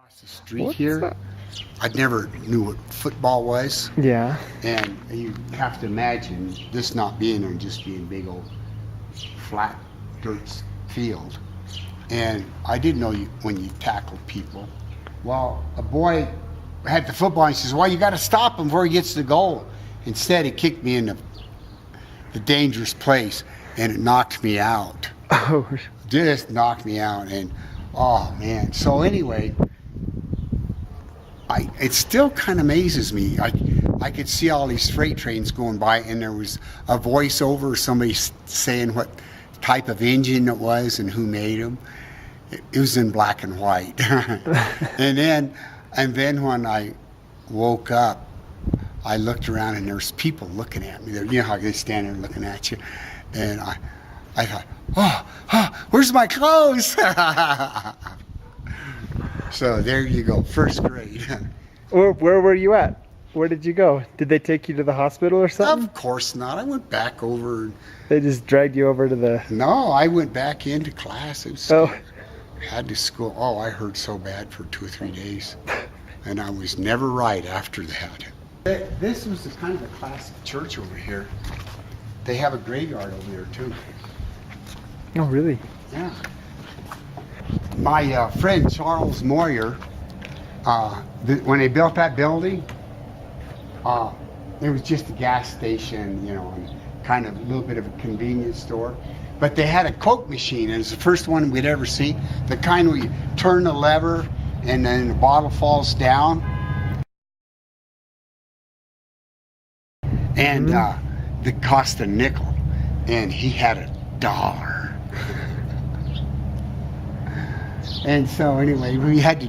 Across the street here, I never knew what football was. Yeah. And you have to imagine this not being there, just being big old flat dirt field. And I didn't know when you tackled people. Well, a boy had the football and he says, well, you got to stop him before he gets to the goal. Instead, he kicked me in the dangerous place and it knocked me out. Oh. Just knocked me out. And oh man. So anyway, it still kind of amazes me. I could see all these freight trains going by and there was a voiceover, somebody saying what type of engine it was and who made them. It was in black and white. and then when I woke up, I looked around and there was people looking at me. You know how they stand there looking at you. And I thought, oh, where's my clothes? So there you go, first grade. Where were you at? Where did you go? Did they take you to the hospital or something? Of course not. I went back over. They just dragged you over to the... No, I went back into class. It was had to school. Oh, I hurt so bad for 2 or 3 days. And I was never right after that. This was kind of a classic church over here. They have a graveyard over there too. Oh, really? Yeah. My friend Charles Moyer, when they built that building, it was just a gas station, you know, and kind of a little bit of a convenience store. But they had a Coke machine, and it's the first one we'd ever see. The kind where you turn the lever and then the bottle falls down. And it cost a nickel, and he had $1. And so anyway, we had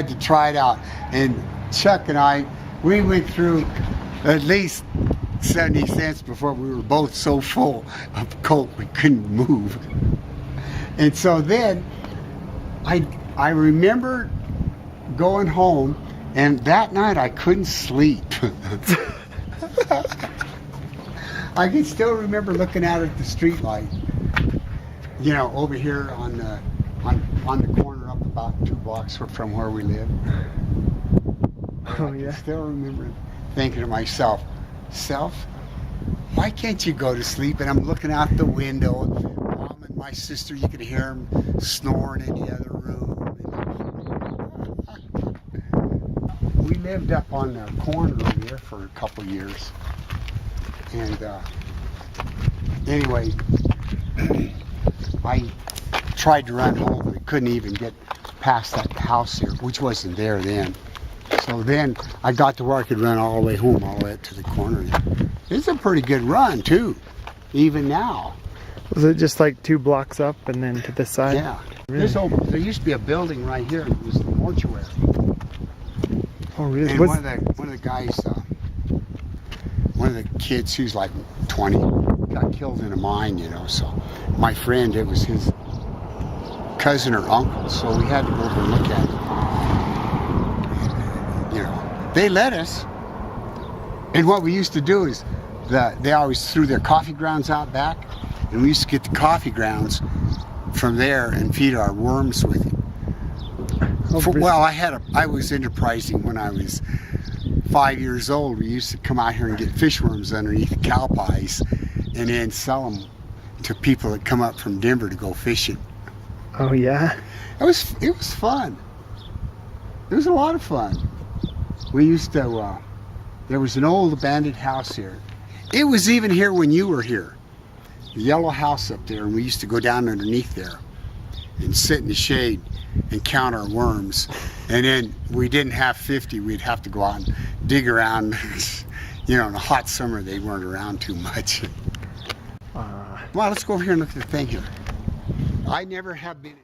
to try it out. And Chuck and I, we went through at least 70 cents before we were both so full of Coke we couldn't move. And so then I remember going home, and that night I couldn't sleep. I can still remember looking out at the street light, you know, over here on the corner up about 2 blocks from where we live. Oh, yeah. I still remember thinking to myself, why can't you go to sleep? And I'm looking out the window. Mom and my sister, you could hear them snoring in the other room. We lived up on the corner over there for a couple years. And anyway, I tried to run home, but I couldn't even get past that house here, which wasn't there then. So then I got to where I could run all the way home, all the way up to the corner there. It's a pretty good run too, even now. Was it just like 2 blocks up and then to the side? Yeah. Really? There used to be a building right here. It was the mortuary. Oh, really? And one of the guys, one of the kids, he was like 20, got killed in a mine, you know. So my friend, it was his cousin or uncle, so we had to go over and look at it. You know, they let us. And what we used to do is they always threw their coffee grounds out back, and we used to get the coffee grounds from there and feed our worms with it. Well, I was enterprising when I was 5 years old. We used to come out here and get fish worms underneath the cow pies and then sell them to people that come up from Denver to go fishing. Oh, yeah? It was fun. It was a lot of fun. We used to, there was an old abandoned house here. It was even here when you were here. The yellow house up there, and we used to go down underneath there and sit in the shade and count our worms. And then we didn't have 50, we'd have to go out and dig around. You know, in the hot summer they weren't around too much. Well, let's go over here and look at the thing here. I never have been